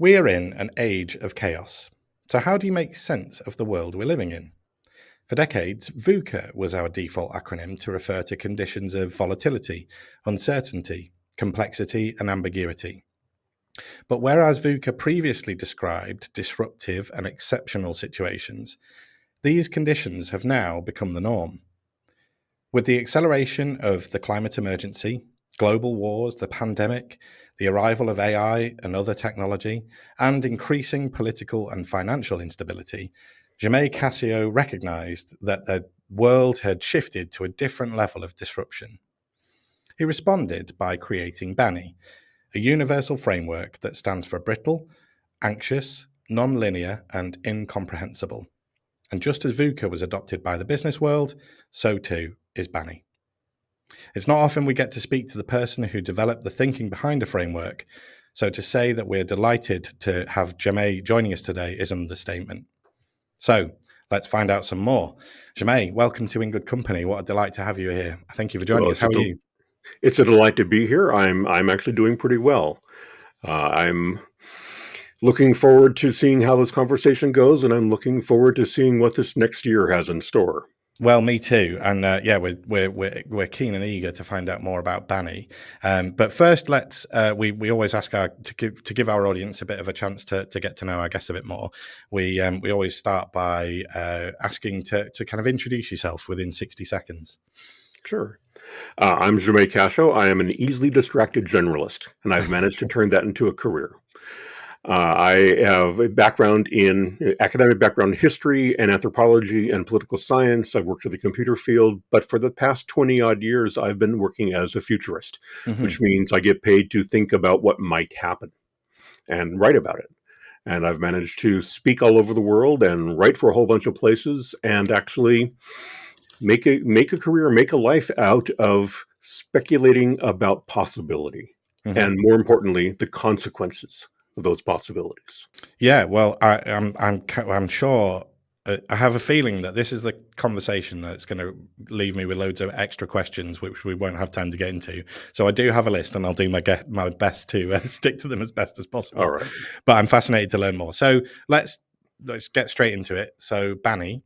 We are in an age of chaos. So how do you make sense of the world we're living in? For decades, Vuca was our default acronym to refer to conditions of volatility, uncertainty, complexity, and ambiguity. But whereas Vuca previously described disruptive and exceptional situations, these conditions have now become the norm. With the acceleration of the climate emergency, global wars, the pandemic, the arrival of AI and other technology, and increasing political and financial instability, Jamais Cascio recognized that the world had shifted to a different level of disruption. He responded by creating BANI, a universal framework that stands for brittle, anxious, non-linear, and incomprehensible. And just as Vuca was adopted by the business world, so too is BANI. It's not often we get to speak to the person who developed the thinking behind a framework, so to say that we're delighted to have Jamais joining us today is an understatement. So let's find out some more. Jamais, welcome to In Good Company. What a delight to have you here. Thank you for joining us. How are you? It's a delight to be here. I'm actually doing pretty well. I'm looking forward to seeing how this conversation goes, and I'm looking forward to seeing what this next year has in store. Well, me too, and we're keen and eager to find out more about BANI. But first, let's we always ask to give our audience a bit of a chance to get to know our guests a bit more. We always start by asking to kind of introduce yourself within 60 seconds. Sure. I'm Jamais Cascio. I am an easily distracted generalist, and I've managed to turn that into a career. I have a academic background in history and anthropology and political science. I've worked in the computer field, but for the past 20 odd years, I've been working as a futurist, which means I get paid to think about what might happen and write about it. And I've managed to speak all over the world and write for a whole bunch of places and actually make a career, make a life out of speculating about possibility. And more importantly, the consequences of those possibilities. Yeah, well, I'm sure. I have a feeling that this is the conversation that's going to leave me with loads of extra questions, which we won't have time to get into. So I do have a list, and I'll do my best to stick to them as best as possible. All right. But I'm fascinated to learn more. So let's get straight into it. So BANI,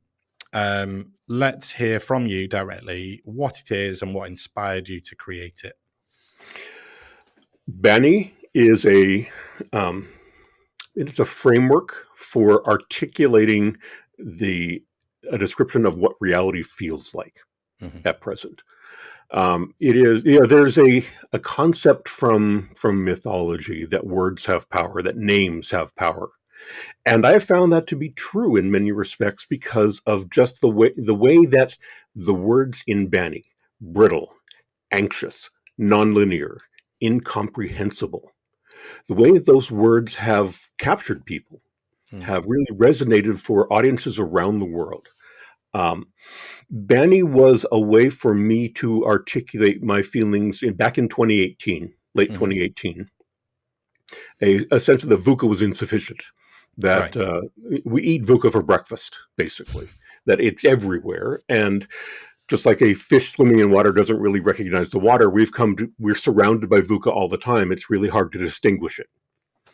let's hear from you directly what it is and what inspired you to create it. BANI is it's a framework for articulating a description of what reality feels like at present. It is, there's a concept from mythology that words have power, that names have power. And I have found that to be true in many respects because of just the way that the words in BANI, brittle, anxious, nonlinear, incomprehensible, the way that those words have captured people, have really resonated for audiences around the world. BANI was a way for me to articulate my feelings back in 2018, late 2018, a sense that the Vuca was insufficient, that we eat Vuca for breakfast, basically, that it's everywhere. And just like a fish swimming in water doesn't really recognize the water, we're surrounded by Vuca all the time. It's really hard to distinguish it.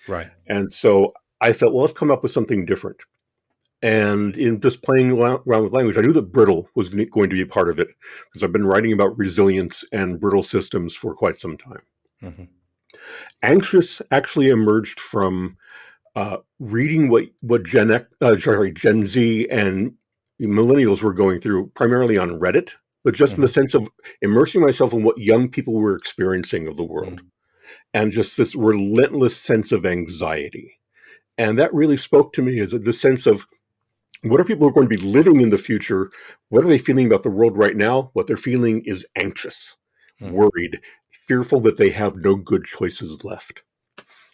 Right. And so I thought, well, let's come up with something different. And in just playing around with language, I knew that brittle was going to be a part of it because I've been writing about resilience and brittle systems for quite some time. Anxious actually emerged from reading what Gen Z and millennials were going through, primarily on Reddit, but just in the sense of immersing myself in what young people were experiencing of the world, and just this relentless sense of anxiety. And that really spoke to me as the sense of, what are people who are going to be living in the future? What are they feeling about the world right now? What they're feeling is anxious, worried, fearful that they have no good choices left.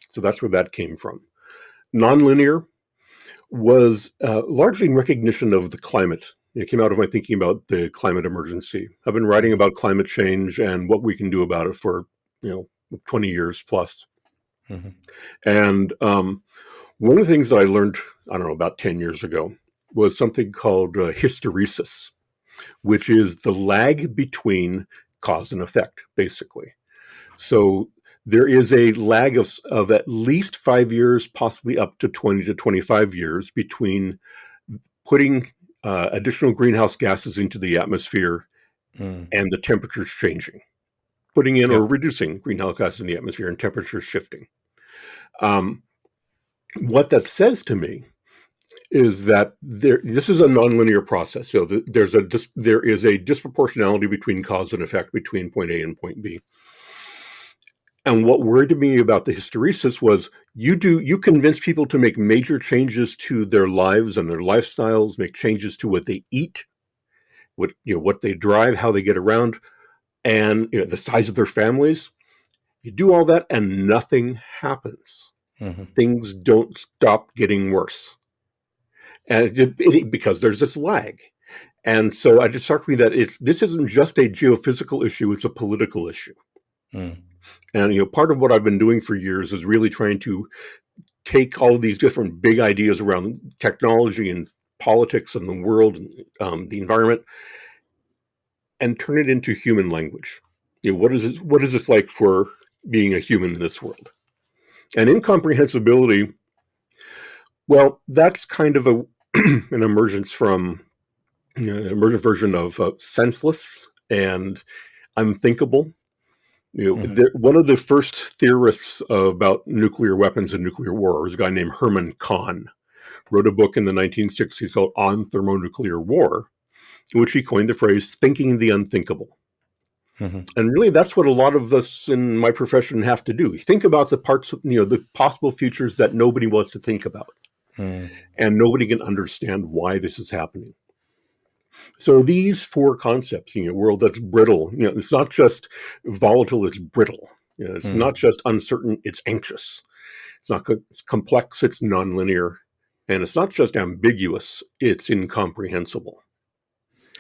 So that's where that came from. Nonlinear was largely in recognition of the climate. It came out of my thinking about the climate emergency. I've been writing about climate change and what we can do about it for 20 years plus. And one of the things that I learned, I don't know, about 10 years ago was something called hysteresis, which is the lag between cause and effect, basically. So there is a lag of at least 5 years, possibly up to 20 to 25 years between putting additional greenhouse gases into the atmosphere and the temperatures changing, putting in Yep. or reducing greenhouse gases in the atmosphere and temperatures shifting. What that says to me is that this is a nonlinear process. So there is a disproportionality between cause and effect between point A and point B. And what worried me about the hysteresis was you convince people to make major changes to their lives and their lifestyles, make changes to what they eat, what they drive, how they get around, and the size of their families. You do all that and nothing happens. Things don't stop getting worse. And because there's this lag. And so it just struck me that this isn't just a geophysical issue, it's a political issue. And part of what I've been doing for years is really trying to take all of these different big ideas around technology and politics and the world and the environment and turn it into human language. What is this like for being a human in this world? And incomprehensibility, well, that's kind of an emergent version of senseless and unthinkable. One of the first theorists about nuclear weapons and nuclear war was a guy named Herman Kahn. Wrote a book in the 1960s called On Thermonuclear War, in which he coined the phrase "thinking the unthinkable." And really, that's what a lot of us in my profession have to do. Think about the parts, the possible futures that nobody wants to think about, and nobody can understand why this is happening. So these four concepts, a world that's brittle, it's not just volatile, it's brittle. It's not just uncertain, it's anxious. It's complex, it's nonlinear. And it's not just ambiguous, it's incomprehensible.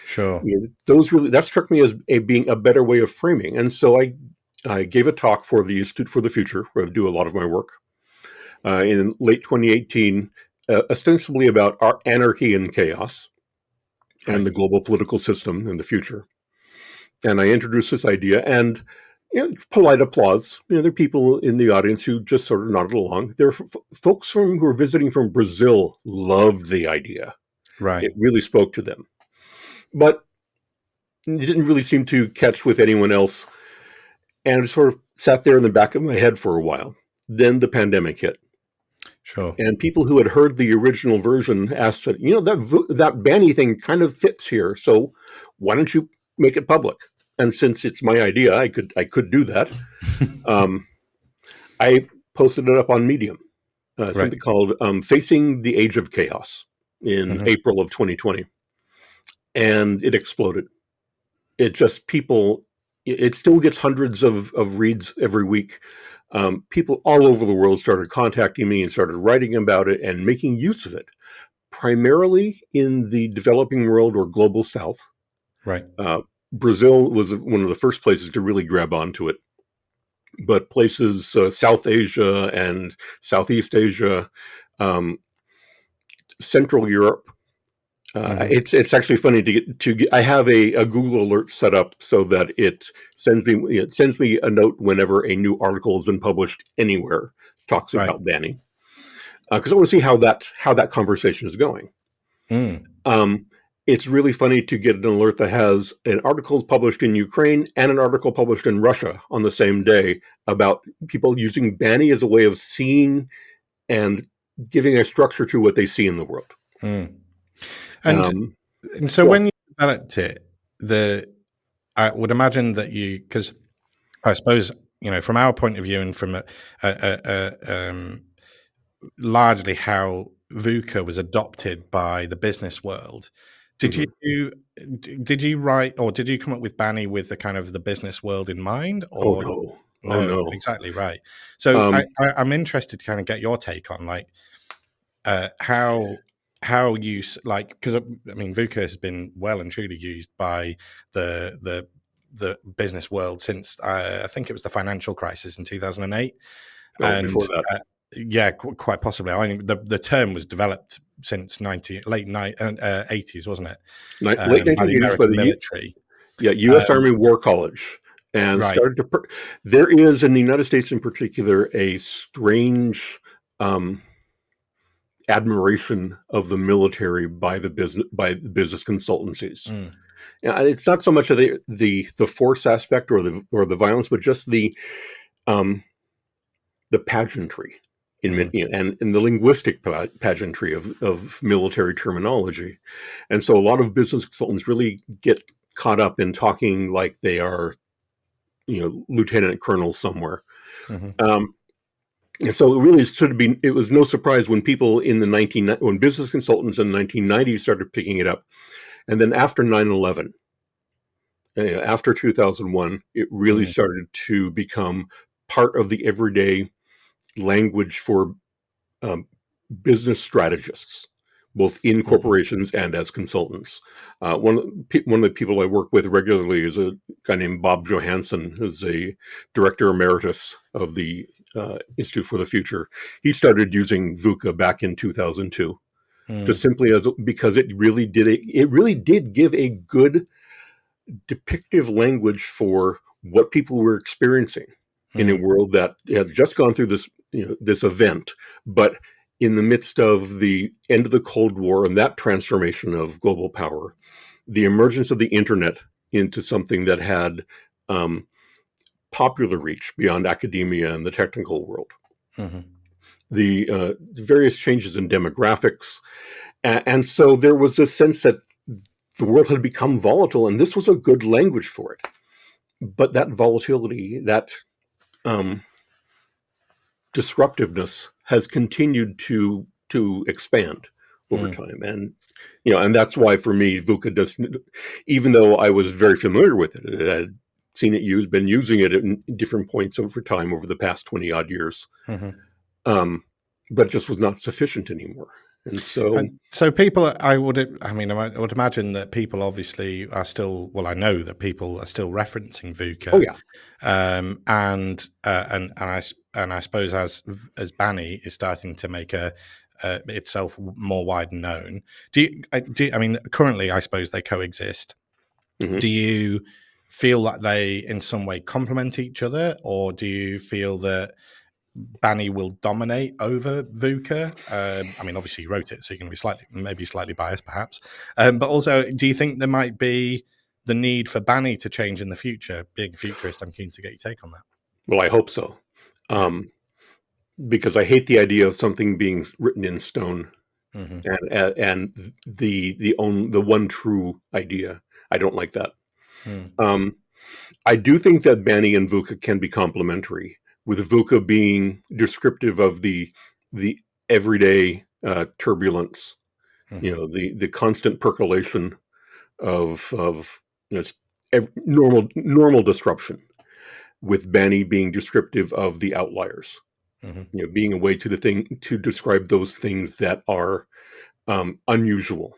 Sure. That struck me as being a better way of framing. And so I gave a talk for the Institute for the Future, where I do a lot of my work, in late 2018, ostensibly about our anarchy and chaos and the global political system in the future. And I introduced this idea, and polite applause. There are people in the audience who just sort of nodded along. There are folks who were visiting from Brazil loved the idea. Right. It really spoke to them. But it didn't really seem to catch with anyone else. And it sort of sat there in the back of my head for a while. Then the pandemic hit. Sure. And people who had heard the original version asked, that Banny thing kind of fits here. So why don't you make it public? And since it's my idea, I could do that. I posted it up on Medium, something called Facing the Age of Chaos in April of 2020. And it exploded. It still gets hundreds of reads every week. People all over the world started contacting me and started writing about it and making use of it, primarily in the developing world or global south. Right. Brazil was one of the first places to really grab onto it. But places, South Asia and Southeast Asia, Central Europe, it's actually funny to get. I have a Google alert set up so that it sends me a note whenever a new article has been published anywhere talks about Banny, because I want to see how that conversation is going. It's really funny to get an alert that has an article published in Ukraine and an article published in Russia on the same day about people using Banny as a way of seeing and giving a structure to what they see in the world. And so when you developed it, I would imagine that because I suppose, from our point of view and from largely how Vuca was adopted by the business world, did you write, or did you come up with Banny with the kind of the business world in mind? Or Oh no. Exactly right. So I'm interested to kind of get your take on how you because I mean Vuca has been well and truly used by the business world since I think it was the financial crisis in 2008. And before that. Yeah, quite possibly. I mean, the term was developed since late 80s, wasn't it? Late By the 1980s American military. U.S. Army War College and Right. started to. There is in the United States, in particular, a strange admiration of the military by the business consultancies. Mm. Yeah, it's not so much of the force aspect or the violence, but just um, the pageantry Mm. and in the linguistic pageantry of military terminology. And so a lot of business consultants really get caught up in talking like they are, lieutenant colonel somewhere. Mm-hmm. Um, and so it really should have been, it was no surprise when people when business consultants in the 1990s started picking it up. And then after 9/11, after 2001, it really Mm. started to become part of the everyday language for um, business strategists, both in Mm-hmm. corporations and as consultants. One of the people I work with regularly is a guy named Bob Johansson, who's a director emeritus of the Institute for the Future. He started using Vuca back in 2002, just Mm. simply because it really did give a good depictive language for what people were experiencing in a Mm. world that had just gone through this event, but in the midst of the end of the Cold War and that transformation of global power, the emergence of the internet into something that had um, popular reach beyond academia and the technical world, Mm-hmm. the various changes in demographics, and so there was this sense that the world had become volatile, and this was a good language for it. But that volatility, that um, disruptiveness, has continued to expand over Mm. time, and that's why for me, Vuca doesn't. Even though I was very familiar with it, I had seen it used, been using it at different points over time over the past 20 odd years, Mm-hmm. um, but just was not sufficient anymore. And so, So I would imagine that people obviously are still. Well, I know that people are still referencing oh VUCA, yeah, and I suppose as Banny is starting to make itself more wide known. I mean, currently, I suppose they coexist. hmm Do you feel that they in some way complement each other, or do you feel that Banny will dominate over Vuca? I mean, obviously you wrote it, so you're going to be maybe slightly biased, perhaps. But also, do you think there might be the need for Banny to change in the future? Being a futurist, I'm keen to get your take on that. well, I hope so, Yeah. um, because I hate the idea of something being written in stone Hmm. and the one true idea. I don't like that. Mm. Um, I do think that Banny and Vuca can be complementary, with Vuca being descriptive of the everyday turbulence, Hmm. the constant percolation of you know, normal disruption, with Banny being descriptive of the outliers, Hmm. being a way to describe those things that are unusual.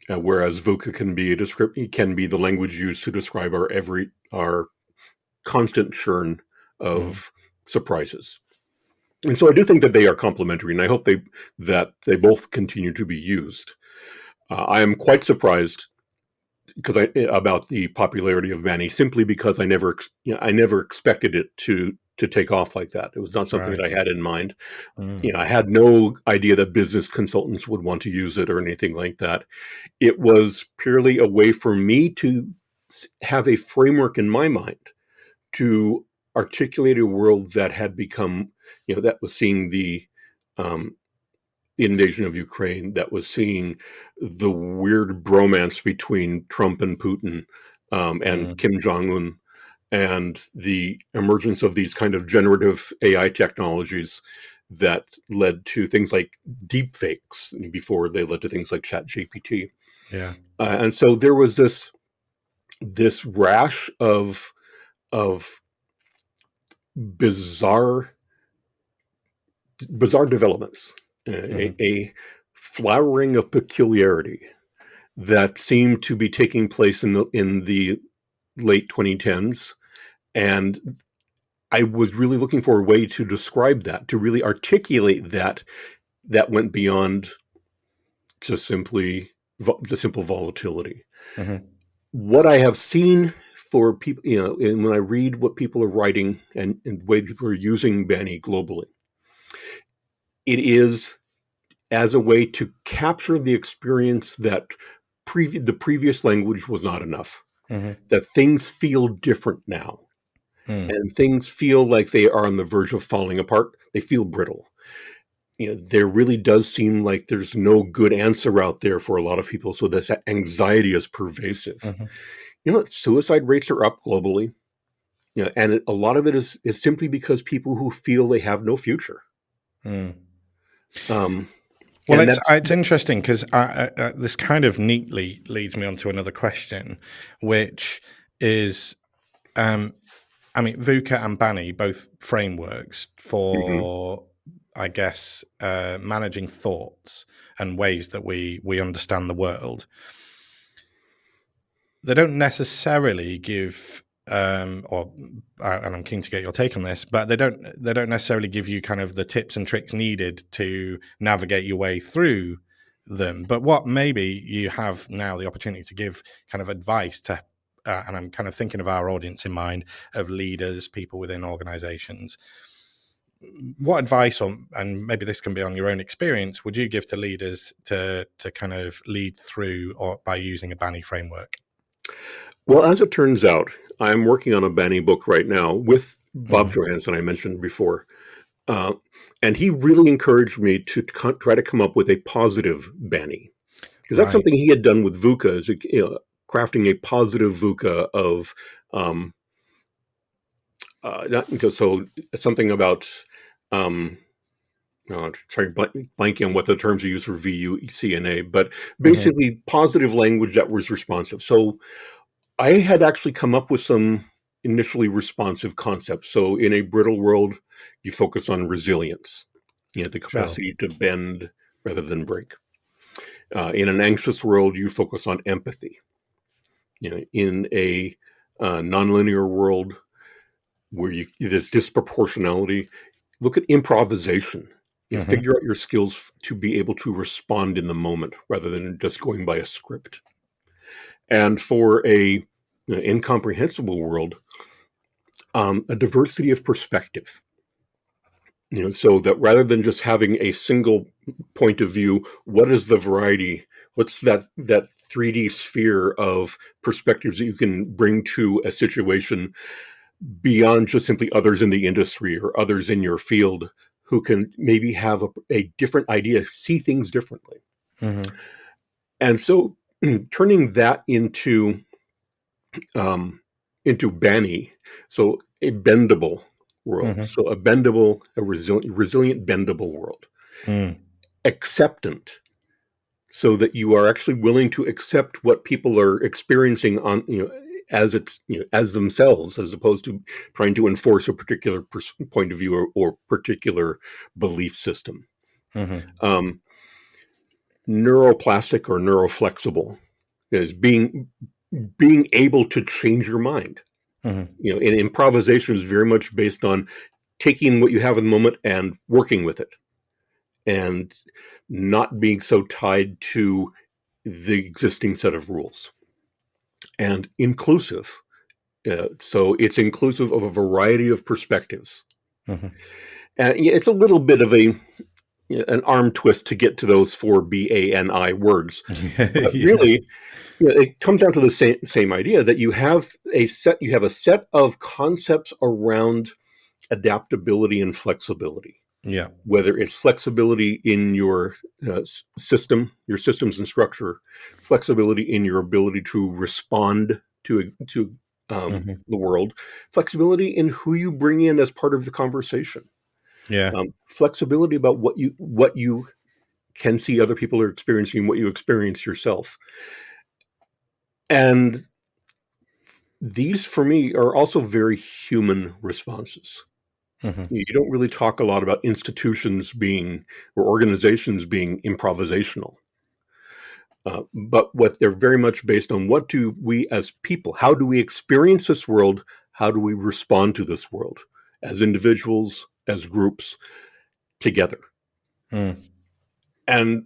Whereas Vuca can be the language used to describe our constant churn Hmm. of surprises. And so I do think that they are complementary, and I hope that they both continue to be used. I am quite surprised about the popularity of Manny, simply because I never expected it to take off like that. It was not something Right. that I had in mind. Mm. I had no idea that business consultants would want to use it or anything like that. It was purely a way for me to have a framework in my mind to articulate a world that had become, that was seeing um, the invasion of Ukraine, that was seeing the weird bromance between Trump and Putin, and Mm. Kim Jong Un, and the emergence of these kind of generative AI technologies that led to things like deep fakes before they led to things like Chat GPT. Yeah. And so there was this rash of bizarre developments, Hmm. a flowering of peculiarity that seemed to be taking place in the late 2010s, and I was really looking for a way to describe that, to really articulate that went beyond just simply the simple volatility. Hmm. What I have seen for people, and when I read what people are writing and the way people are using BANI globally, it is as a way to capture the experience that the previous language was not enough, that things feel different now, and things feel like they are on the verge of falling apart. They feel brittle. There really does seem like there's no good answer out there for a lot of people. So this anxiety is pervasive. Suicide rates are up globally. And a lot of it is simply because people who feel they have no future. Well, And it's interesting because this kind of neatly leads me on to another question, which is, Vuca and Banny, both frameworks for, I guess, managing thoughts and ways that we understand the world. They don't necessarily give, and I'm keen to get your take on this, but they don't necessarily give you kind of the tips and tricks needed to navigate your way through them. But what maybe you have now the opportunity to give kind of advice to, and I'm kind of thinking of our audience in mind, of leaders, people within organizations. What advice, and maybe this can be on your own experience, would you give to leaders to kind of lead through or by using a BANI framework? Well, as it turns out, I'm working on a Banny book right now with Bob Johansson, I mentioned before. And he really encouraged me to try to come up with a positive Banny. Because that's something he had done with Vuca, is crafting a positive Vuca of, something about, blanking on what the terms are used for VUCNA, but basically positive language that was responsive. So I had actually come up with some initially responsive concepts. So in a brittle world, you focus on resilience, the capacity to bend rather than break. In an anxious world, you focus on empathy. In a nonlinear world where there's disproportionality, look at improvisation. Figure out your skills to be able to respond in the moment rather than just going by a script. And for a incomprehensible world, a diversity of perspective. So that rather than just having a single point of view, what is the variety? What's that 3D sphere of perspectives that you can bring to a situation beyond just simply others in the industry or others in your field who can maybe have a different idea, see things differently. And so turning that into Banny, so a bendable world, so a resilient bendable world, acceptant, so that you are actually willing to accept what people are experiencing on as it's as themselves, as opposed to trying to enforce a particular point of view or particular belief system. Neuroplastic or neuroflexible is being able to change your mind. And improvisation is very much based on taking what you have in the moment and working with it, and not being so tied to the existing set of rules. And inclusive. So it's inclusive of a variety of perspectives. And it's a little bit of an arm twist to get to those 4 BANI words. But really, it comes down to the same idea that you have a set of concepts around adaptability and flexibility. Yeah. Whether it's flexibility in your system, your systems and structure, flexibility in your ability to respond to the world, flexibility in who you bring in as part of the conversation. Yeah. Flexibility about what you can see other people are experiencing, what you experience yourself. And these, for me, are also very human responses. You don't really talk a lot about institutions being or organizations being improvisational. But what they're very much based on, what do we as people, how do we experience this world? How do we respond to this world as individuals, as groups, together? And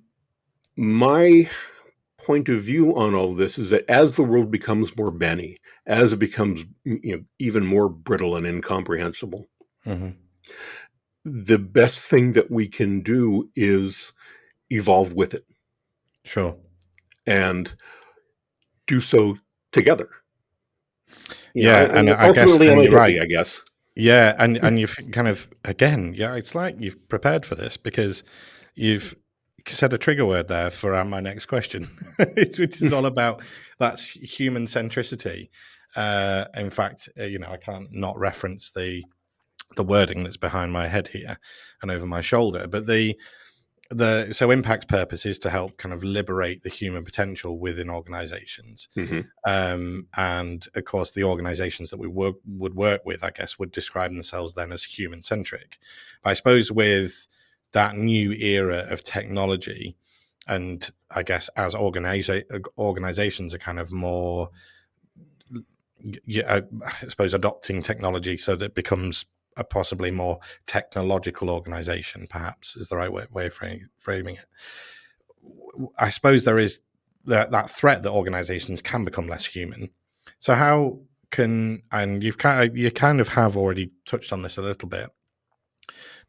my point of view on all this is that as the world becomes more Banny, as it becomes even more brittle and incomprehensible, the best thing that we can do is evolve with it. Sure. And do so together. And I guess, Ultimately, I'm and a you're right. hippie, I guess. Yeah, and you've kind of, again, it's like you've prepared for this because you've said a trigger word there for my next question, which is all about that's human centricity. In fact, I can't not reference the wording that's behind my head here and over my shoulder, but so impact purpose is to help kind of liberate the human potential within organizations. And of course, the organizations that we would work with, I guess, would describe themselves then as human centric. But I suppose with that new era of technology, and I guess as organizations are kind of more, I suppose, adopting technology so that it becomes a possibly more technological organization, perhaps is the right way of framing it. I suppose there is that threat that organizations can become less human. So how can, and you kind of have already touched on this a little bit,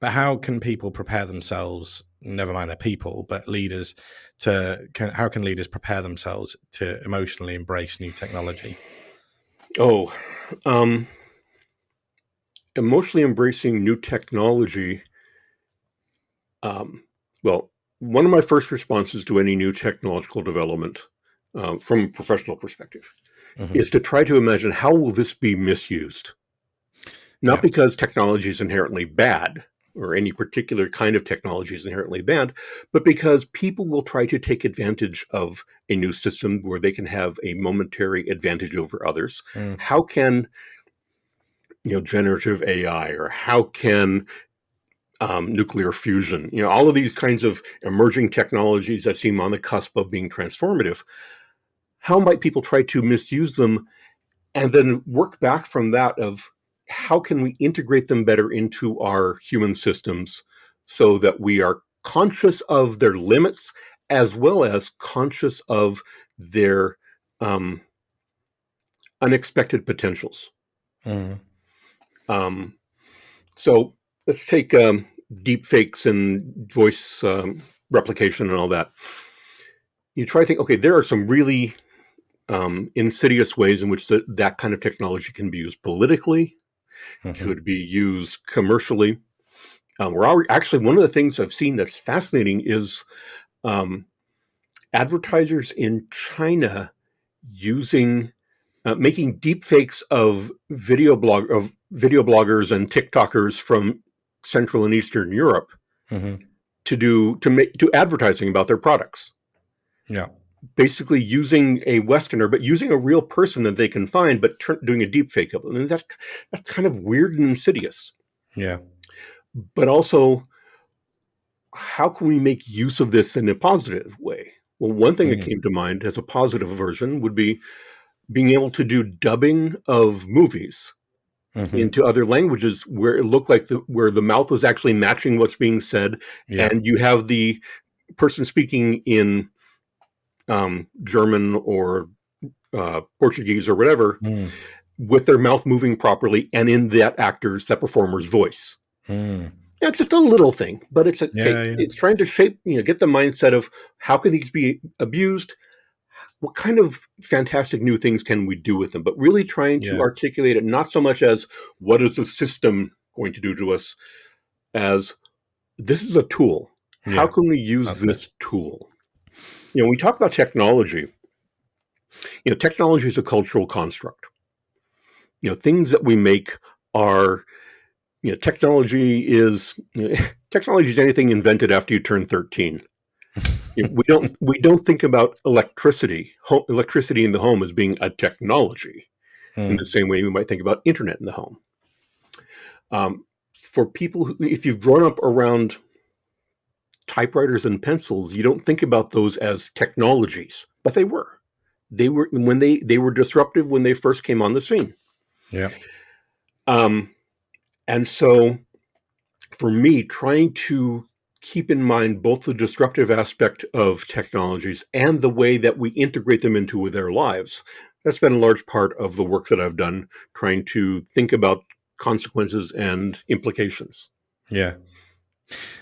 but how can people prepare themselves, never mind their people, but leaders how can leaders prepare themselves to emotionally embrace new technology? Emotionally embracing new technology. Well, one of my first responses to any new technological development, from a professional perspective, is to try to imagine how will this be misused? Not because technology is inherently bad, or any particular kind of technology is inherently bad, but because people will try to take advantage of a new system where they can have a momentary advantage over others. How can generative AI, or how can nuclear fusion, all of these kinds of emerging technologies that seem on the cusp of being transformative, how might people try to misuse them, and then work back from that of how can we integrate them better into our human systems so that we are conscious of their limits as well as conscious of their unexpected potentials. So let's take deep fakes and voice replication and all that. You try to think, okay, there are some really insidious ways in which that kind of technology can be used politically, could be used commercially. Actually, one of the things I've seen that's fascinating is advertisers in China making deep fakes of video bloggers and TikTokers from Central and Eastern Europe to advertising about their products. Basically using a Westerner, but using a real person that they can find, but doing a deep fake of them. And that's kind of weird and insidious. But also, how can we make use of this in a positive way? Well, one thing that came to mind as a positive version would be being able to do dubbing of movies into other languages where it looked like where the mouth was actually matching what's being said, and you have the person speaking in German or Portuguese or whatever, with their mouth moving properly and in that performer's voice. It's just a little thing, but it's trying to shape, get the mindset of how can these be abused? What kind of fantastic new things can we do with them? But really trying to articulate it, not so much as what is the system going to do to us, as this is a tool. How can we use this tool? We talk about technology. Technology is a cultural construct. Things that we make are, technology is anything invented after you turn 13. We don't think about electricity in the home as being a technology in the same way we might think about internet in the home. For people if you've grown up around typewriters and pencils, you don't think about those as technologies, but they were. They were disruptive when they first came on the scene. And so for me, trying to keep in mind both the disruptive aspect of technologies and the way that we integrate them into their lives. That's been a large part of the work that I've done, trying to think about consequences and implications. Yeah.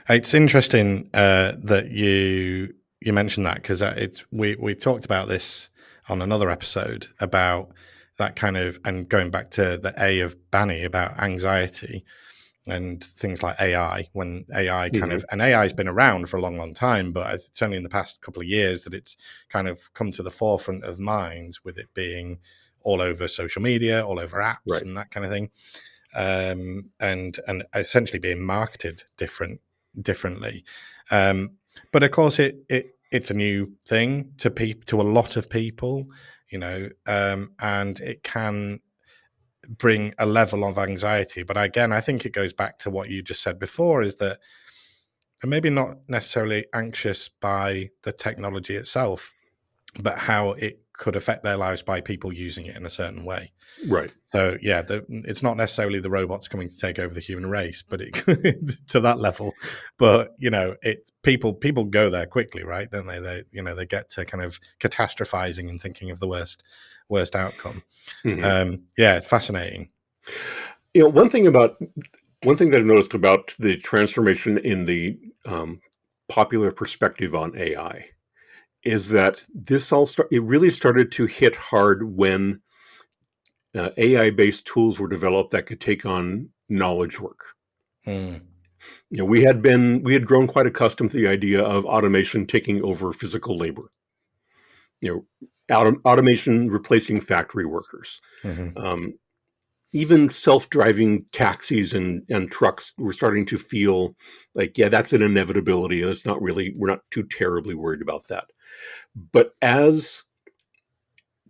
It's interesting that you mentioned that, because it's we talked about this on another episode about that kind of, and going back to the A of Banny about anxiety and things like AI, when AI kind Hmm. of, and AI has been around for a long, long time, but it's only in the past couple of years that it's kind of come to the forefront of minds, with it being all over social media, all over apps Right. and that kind of thing, and essentially being marketed differently. Um, but of course, it's a new thing to a lot of people, and it can bring a level of anxiety. But again, I think it goes back to what you just said before, is that I'm maybe not necessarily anxious by the technology itself, but how it could affect their lives by people using it in a certain way. Right. So yeah, it's not necessarily the robots coming to take over the human race, but it to that level. But it people go there quickly, right? Don't they? They get to kind of catastrophizing and thinking of the worst outcome. Hmm. Yeah, it's fascinating. One thing that I've noticed about the transformation in the popular perspective on AI is that it really started to hit hard when AI-based tools were developed that could take on knowledge work. Mm, We had grown quite accustomed to the idea of automation taking over physical labor. Automation replacing factory workers. hmm Um, Even self-driving taxis and trucks were starting to feel like, yeah, that's an inevitability. We're not too terribly worried about that. But as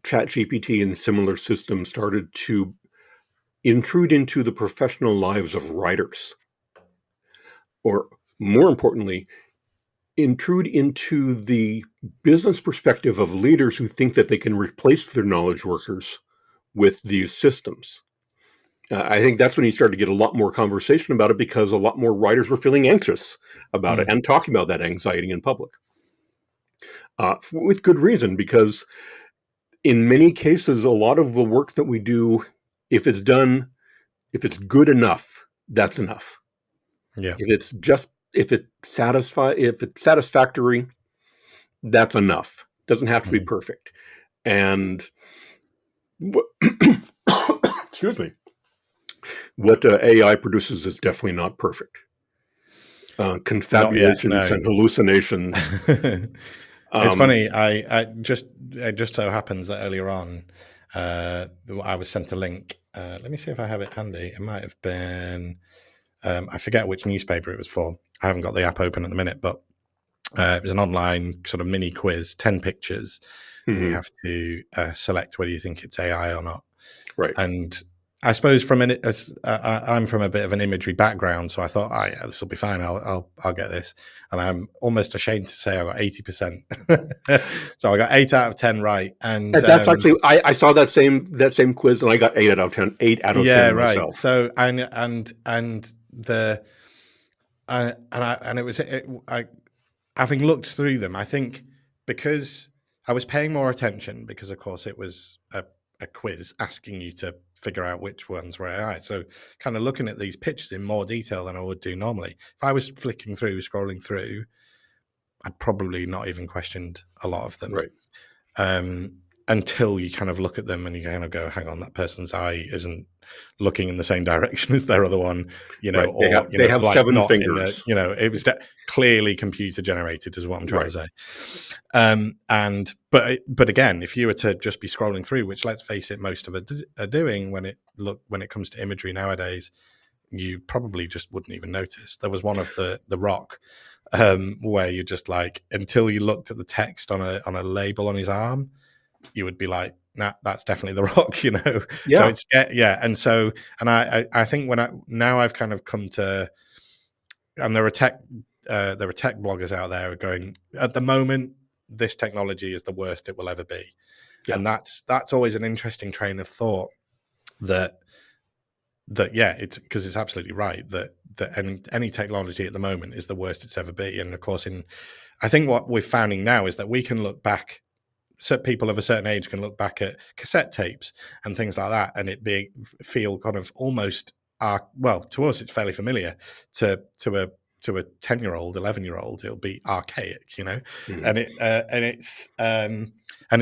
ChatGPT and similar systems started to intrude into the professional lives of writers, or more importantly, intrude into the business perspective of leaders who think that they can replace their knowledge workers with these systems. I think that's when you started to get a lot more conversation about it, because a lot more writers were feeling anxious about it mm, and talking about that anxiety in public, with good reason, because in many cases, a lot of the work that we do, if it's done, if it's good enough, that's enough. yeah. If it's satisfactory, that's enough. Doesn't have to be hmm perfect. And excuse me, what AI produces is definitely not perfect. Not yet, Confabulations no. and hallucinations. It's Um, funny. It just so happens that earlier on, I was sent a link. Let me see if I have it handy. It might have been. I forget which newspaper it was for. I haven't got the app open at the minute, but it was an online sort of mini quiz, 10 pictures, and you mhm, have to select whether you think it's AI or not. right. And I suppose I'm from a bit of an imagery background, so I thought, oh yeah, this will be fine. I'll get this, and I'm almost ashamed to say I got 80%. So I got 8 out of 10 right, and And that's actually I saw that same quiz, and I got 8 out of 10. 8 out of yeah, 10 right. myself. So and the and it was having looked through them, I think, because I was paying more attention, because of course it was a quiz asking you to figure out which ones were AI. So kind of looking at these pictures in more detail than I would do normally. If I was flicking through, scrolling through, I'd probably not even questioned a lot of them. Right, Until you kind of look at them and you kind of go, hang on, that person's eye isn't looking in the same direction as their other one, right. or, They have like 7 not in a, fingers. it was clearly computer generated is what I'm trying to Right, say. But again, if you were to just be scrolling through, which let's face it, most of it are doing when it comes to imagery nowadays, you probably just wouldn't even notice. There was one of the Rock, where you just like, until you looked at the text on a label on his arm, you would be like, nah, that's definitely the Rock, So yeah. it's yeah, and I think now I've kind of come to, and there are tech bloggers out there going, at the moment this technology is the worst it will ever be, Yeah. and that's always an interesting train of thought, that yeah, it's because it's absolutely right that any technology at the moment is the worst it's ever been. And of course, I think what we're finding now is that we can look back. So people of a certain age can look back at cassette tapes and things like that, and feel kind of almost well, to us it's fairly familiar. To a 10-year-old, 11-year-old, it'll be archaic, and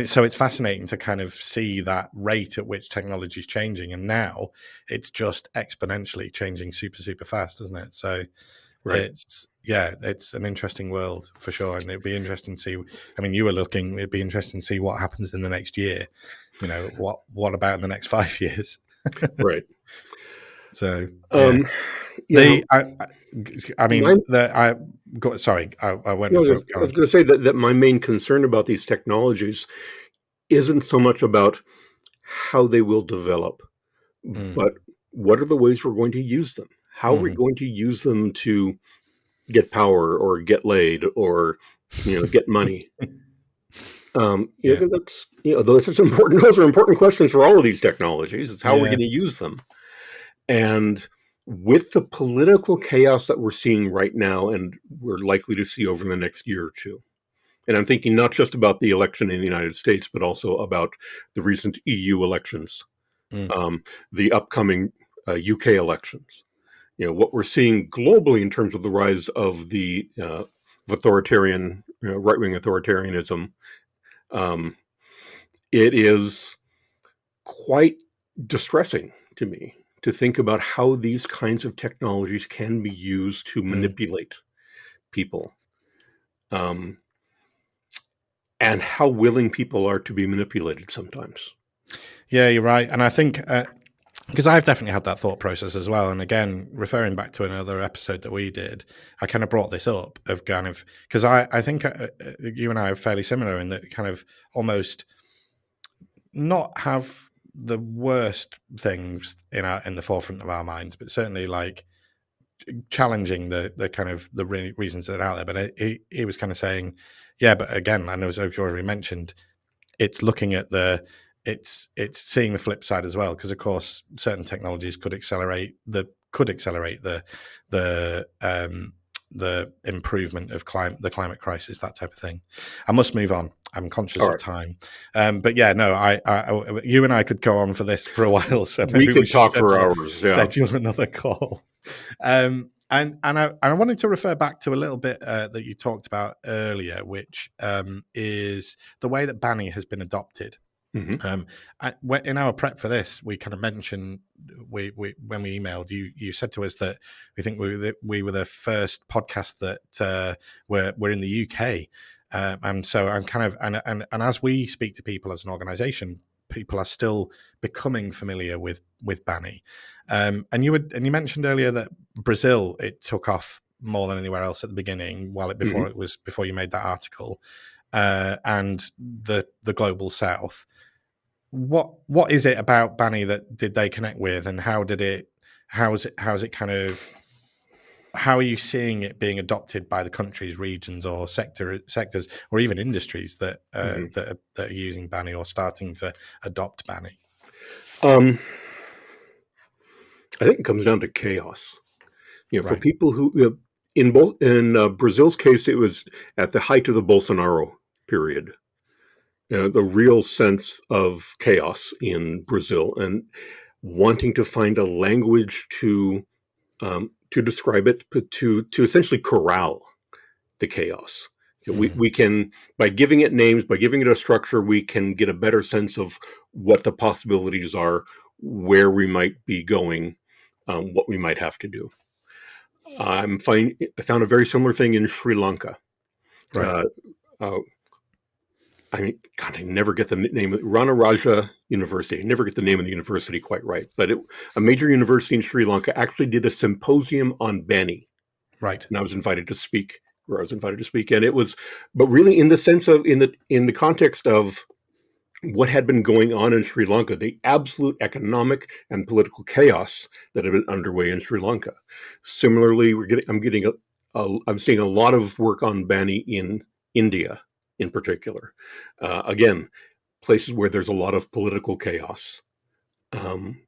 it's fascinating to kind of see that rate at which technology is changing, and now it's just exponentially changing super, super fast, isn't it? So Right. it's an interesting world for sure, and it'd be interesting to see. I mean, it'd be interesting to see what happens in the next year. What about in the next 5 years? Right. So sorry, I won't interrupt. I was going to say that my main concern about these technologies isn't so much about how they will develop, but what are the ways we're going to use them? How are we going to use them to get power or get laid or get money? That's those are important questions for all of these technologies. It's how we're going to use them. And with the political chaos that we're seeing right now, and we're likely to see over the next year or two, and I'm thinking not just about the election in the United States, but also about the recent EU elections, the upcoming UK elections. What we're seeing globally in terms of the rise of the authoritarian, right-wing authoritarianism, it is quite distressing to me to think about how these kinds of technologies can be used to manipulate people, and how willing people are to be manipulated sometimes. Yeah, you're right. And I think, because I've definitely had that thought process as well. And again, referring back to another episode that we did, I kind of brought this up of kind of, because I think you and I are fairly similar in that kind of almost not have the worst things in the forefront of our minds, but certainly like challenging the kind of the reasons that are out there. But he was kind of saying, yeah, but again, I know as you already mentioned, it's looking at it's seeing the flip side as well, because of course certain technologies could accelerate the improvement of the climate crisis, that type of thing. I must move on. I'm conscious of time, but yeah, no, I you and I could go on for this for a while, so maybe we could should talk for hours. Yeah. schedule another call. And I wanted to refer back to a little bit that you talked about earlier, which is the way that Banny has been adopted. In our prep for this, we kind of mentioned when we emailed you, you said to us that we think we were the first podcast that were in the UK, and so I'm kind of and as we speak to people as an organisation, people are still becoming familiar with Banny, and you mentioned earlier that Brazil, it took off more than anywhere else at the beginning, before you made that article, and the global South. What is it about Banny that did they connect with, and how are you seeing it being adopted by the countries, regions, or sectors, or even industries that that are using Banny or starting to adopt Banny? I think it comes down to chaos. For people who, in Brazil's case, it was at the height of the Bolsonaro period. The real sense of chaos in Brazil, and wanting to find a language to describe it, but to essentially corral the chaos. We can, by giving it names, by giving it a structure, we can get a better sense of what the possibilities are, where we might be going, what we might have to do. I found a very similar thing in Sri Lanka. Right. I never get the name of Rana Raja University. I never get the name of the university quite right, but a major university in Sri Lanka actually did a symposium on Banny. Right. And I was invited to speak. And it was, but really in the sense of in the context of what had been going on in Sri Lanka, the absolute economic and political chaos that had been underway in Sri Lanka. Similarly, I'm seeing a lot of work on Banny in India, in particular. Again, places where there's a lot of political chaos, and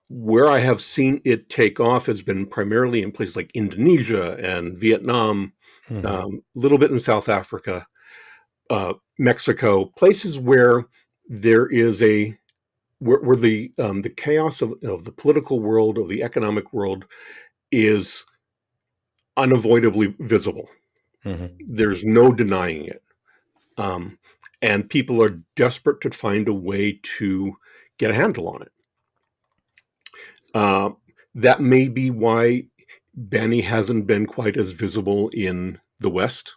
Where I have seen it take off has been primarily in places like Indonesia and Vietnam, Hmm. a little bit in South Africa, Mexico, places where there is where the chaos of the political world, of the economic world, is unavoidably visible. Hmm. There's no denying it. Um, and people are desperate to find a way to get a handle on it. Uh, that may be why Banny hasn't been quite as visible in the West.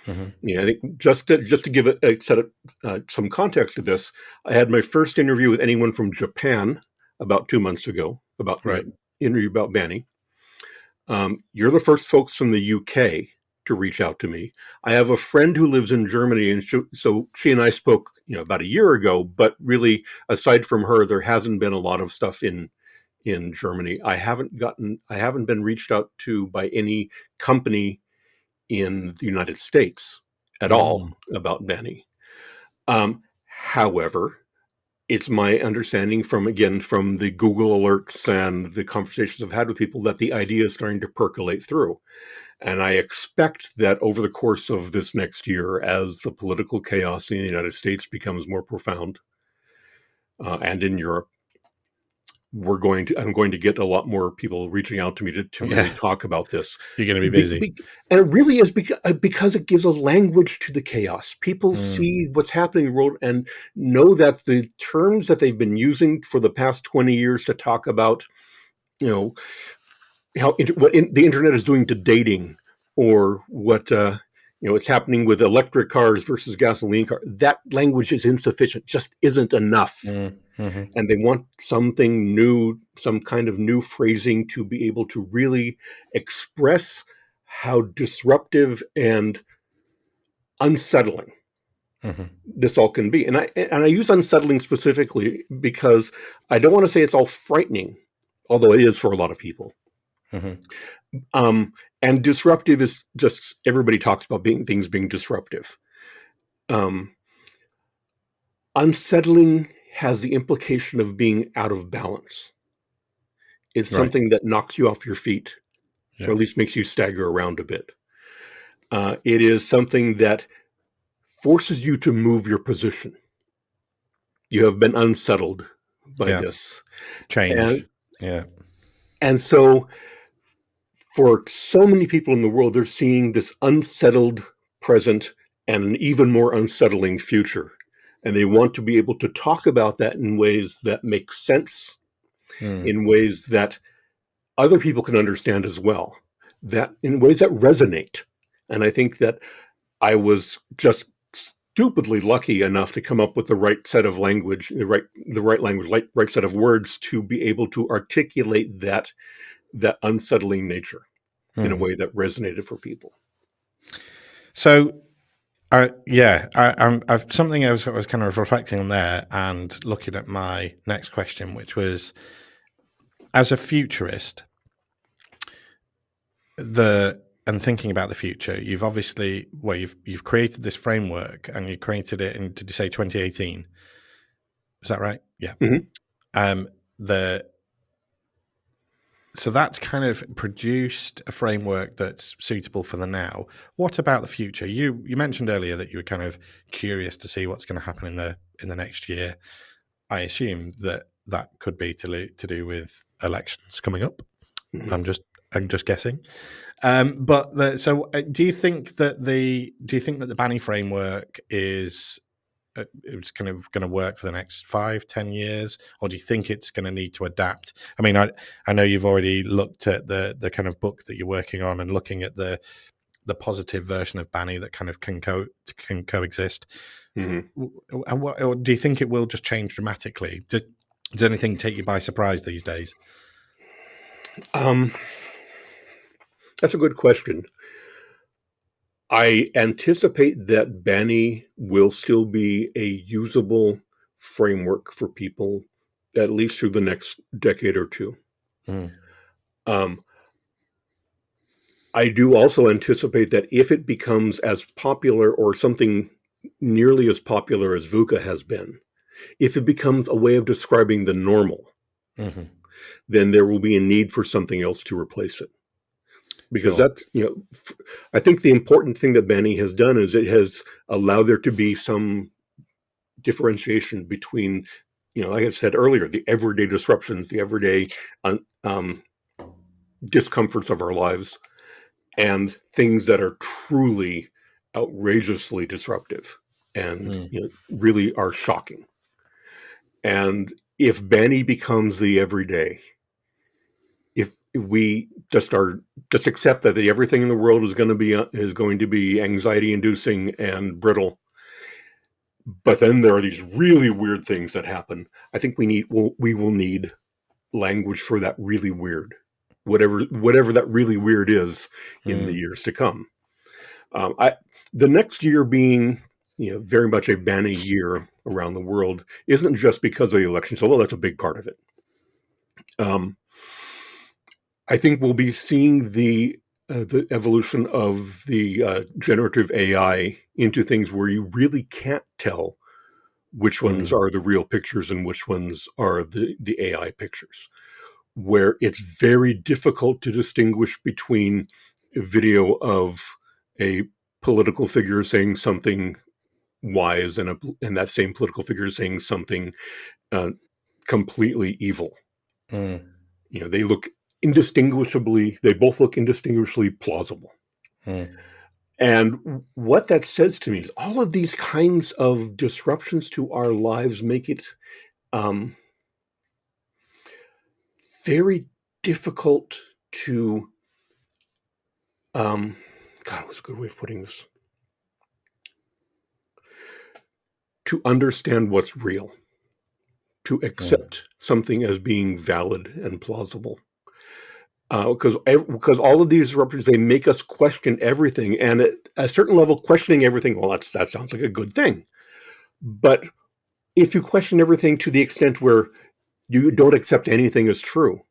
Hmm. Yeah, I think just to give a set of some context to this, I had my first interview with anyone from Japan about 2 months ago about Right. interview about Banny. You're the first folks from the UK to reach out to me. I have a friend who lives in Germany, and so she and I spoke, about a year ago. But really, aside from her, there hasn't been a lot of stuff in Germany. I haven't been reached out to by any company in the United States at all Mm. about Banny. However, it's my understanding from the Google alerts and the conversations I've had with people that the idea is starting to percolate through. And I expect that over the course of this next year, as the political chaos in the United States becomes more profound, and in Europe, I'm going to get a lot more people reaching out to me to Yeah. really talk about this. You're going to be Be, busy. be, and it really is because it gives a language to the chaos. People Mm. see what's happening in the world and know that the terms that they've been using for the past 20 years to talk about, you know, the internet is doing to dating, or what it's happening with electric cars versus gasoline cars. That language is insufficient, just isn't enough. Mm. Hmm. And they want something new, some kind of new phrasing to be able to really express how disruptive and unsettling Hmm. this all can be. And I use unsettling specifically because I don't want to say it's all frightening, although it is for a lot of people. Hmm. Um, and disruptive is just, everybody talks about things being disruptive. Um, Unsettling has the implication of being out of balance. It's Right. something that knocks you off your feet, or Yeah. at least makes you stagger around a bit. It is something that forces you to move your position. You have been unsettled by Yeah. this. Change. And Yeah. and so for so many people in the world, they're seeing this unsettled present and an even more unsettling future. And they want to be able to talk about that in ways that make sense, Mm. in ways that other people can understand as well, that in ways that resonate. And I think that I was just stupidly lucky enough to come up with the right set of language, the right language, right set of words to be able to articulate that unsettling nature in a Hmm. way that resonated for people. So, I've something I was kind of reflecting on there and looking at my next question, which was, as a futurist, and thinking about the future, you've obviously, well, you've created this framework, and you created it in, did you say 2018? Is that right? Yeah. Mhm. The So that's kind of produced a framework that's suitable for the now. What about the future? You mentioned earlier that you were kind of curious to see what's going to happen in the next year. I assume that could be to do with elections coming up. Mhm. I'm just guessing. Do you think that the Banny framework is it's kind of going to work for the next 5-10 years, or do you think it's going to need to adapt? I mean, I know you've already looked at the kind of book that you're working on and looking at the positive version of Banny that kind of can coexist. Mhm. Or do you think it will just change dramatically? Does anything take you by surprise these days? Um, that's a good question. I anticipate that Banny will still be a usable framework for people at least through the next decade or two. Mm. Um, I do also anticipate that if it becomes as popular or something nearly as popular as Vuca has been, if it becomes a way of describing the normal, Hmm. then there will be a need for something else to replace it. Because Sure. that's, I think the important thing that Banny has done is it has allowed there to be some differentiation between, like I said earlier, the everyday disruptions, the everyday discomforts of our lives, and things that are truly outrageously disruptive and really are shocking. And if Banny becomes the everyday, if we just accept that everything in the world is going to be anxiety inducing and brittle, but then there are these really weird things that happen, I think we will need language for that really weird, whatever that really weird is in the years to come. The next year being, very much a Banny year around the world isn't just because of the elections, although that's a big part of it. I think we'll be seeing the evolution of the generative AI into things where you really can't tell which ones are the real pictures and which ones are the AI pictures, where it's very difficult to distinguish between a video of a political figure saying something wise and that same political figure saying something completely evil. They both look indistinguishably plausible. And what that says to me is all of these kinds of disruptions to our lives make it very difficult to, what's a good way of putting this? To understand what's real, to accept something as being valid and plausible. Because all of these disruptions, they make us question everything. And at a certain level, questioning everything, well, that sounds like a good thing. But if you question everything to the extent where you don't accept anything as true,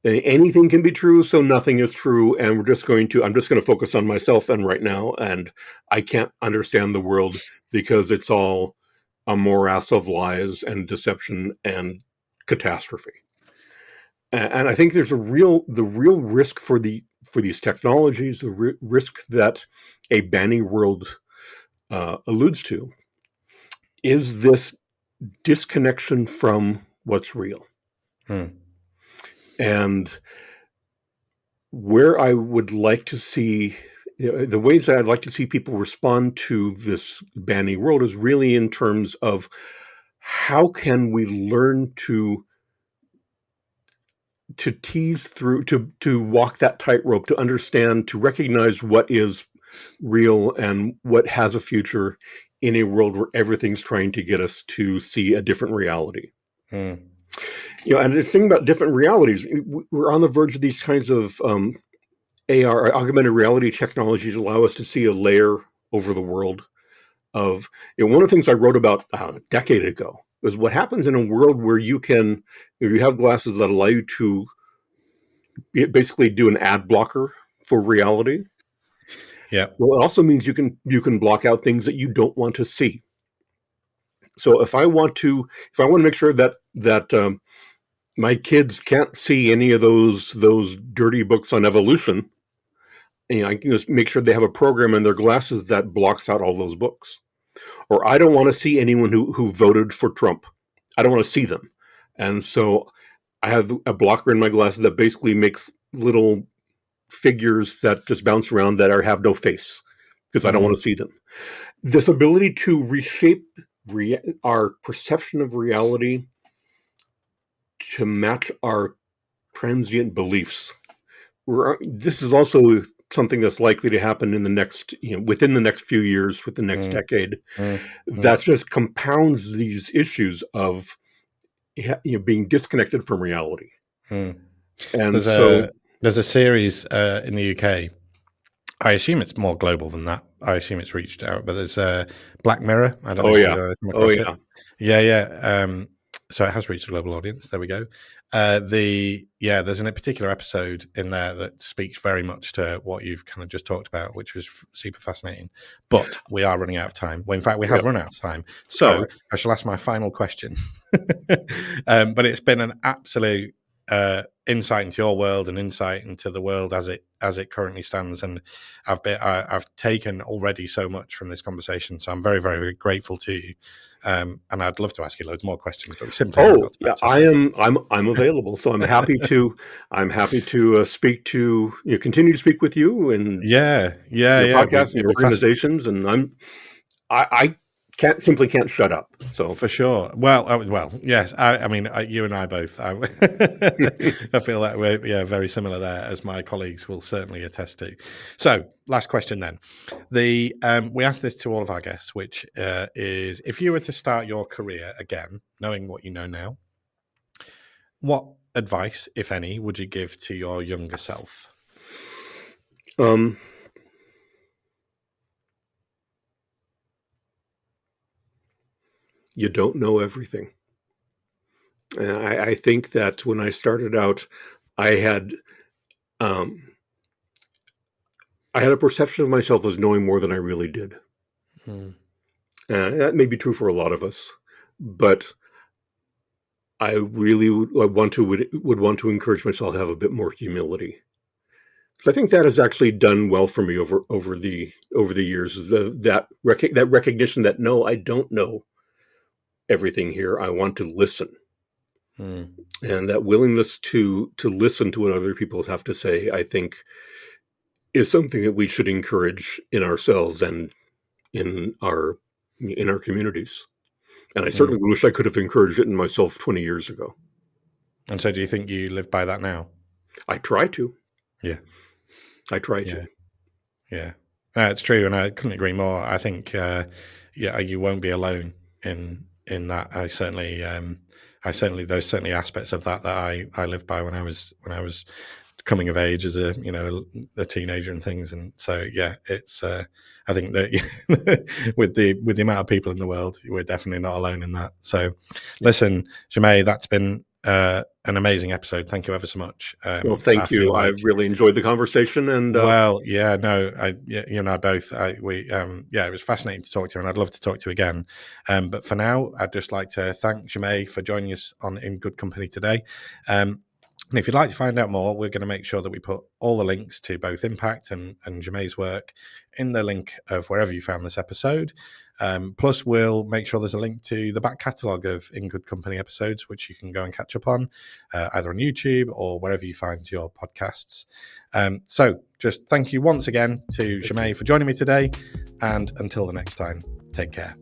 anything can be true, so nothing is true, and I'm just going to focus on myself and right now, and I can't understand the world because it's all a morass of lies and deception and catastrophe. And I think there's the real risk for these technologies, the risk that a Banny world alludes to, is this disconnection from what's real. And where I would like to see, the ways that I'd like to see people respond to this Banny world is really in terms of how can we learn to tease through, to walk that tightrope, to understand, to recognize what is real and what has a future in a world where everything's trying to get us to see a different reality. And the thing about different realities, we're on the verge of these kinds of AR, augmented reality technologies, allow us to see a layer over the world of, one of the things I wrote about a decade ago was what happens in a world where you have glasses that allow you to basically do an ad blocker for reality. Yeah. Well, it also means you can block out things that you don't want to see. So if I want to make sure that my kids can't see any of those dirty books on evolution, I can just make sure they have a program in their glasses that blocks out all those books. Or I don't want to see anyone who voted for Trump. I don't want to see them. And so I have a blocker in my glasses that basically makes little figures that just bounce around that have no face because I don't want to see them. This ability to reshape our perception of reality to match our transient beliefs. This is also something that's likely to happen in the next, within the next few years, with the next decade. That just compounds these issues of being disconnected from reality. And there's a series in the UK. I assume it's more global than that. I assume it's reached out, but there's Black Mirror. I don't know if you've ever come across it. Yeah. So it has reached a global audience. There we go. There's a particular episode in there that speaks very much to what you've kind of just talked about, which was super fascinating. But we are running out of time. Well, in fact, we have run out of time. So I shall ask my final question. But it's been an absolute insight into your world and insight into the world as it currently stands. And I've taken already so much from this conversation, so I'm very, very grateful to you. And I'd love to ask you loads more questions, but we simply haven't got time. I'm available, so I'm happy to speak to continue to speak with you and your podcast and your organizations, and I can't shut up. So for sure. Well, yes. I mean, you and I both. I feel that we're very similar there, as my colleagues will certainly attest to. So, last question then. We ask this to all of our guests, which is: if you were to start your career again, knowing what you know now, what advice, if any, would you give to your younger self? You don't know everything. I think that when I started out, I had a perception of myself as knowing more than I really did. That may be true for a lot of us, but I really would want to encourage myself to have a bit more humility. So I think that has actually done well for me over the years. Is that recognition that no, I don't know everything here. I want to listen, and that willingness to listen to what other people have to say, I think, is something that we should encourage in ourselves and in our communities. And I certainly wish I could have encouraged it in myself 20 years ago. And so, do you think you live by that now? I try to. Yeah, I try to. Yeah, it's true, and I couldn't agree more. I think, you won't be alone in that. I certainly, there's certainly aspects of that I lived by when I was coming of age as a teenager and things. And so, yeah, it's I think that with the amount of people in the world, we're definitely not alone in that. So, listen, Jamais, that's been an amazing episode. Thank you ever so much. Well, thank you. I really enjoyed the conversation, and you and I both. It was fascinating to talk to you, and I'd love to talk to you again. But for now, I'd just like to thank Jamais for joining us on In Good Company today. And if you'd like to find out more, we're going to make sure that we put all the links to both Impact and Jamais' work in the link of wherever you found this episode. Plus, we'll make sure there's a link to the back catalogue of In Good Company episodes, which you can go and catch up on, either on YouTube or wherever you find your podcasts. So just thank you once again to Jamais for joining me today. And until the next time, take care.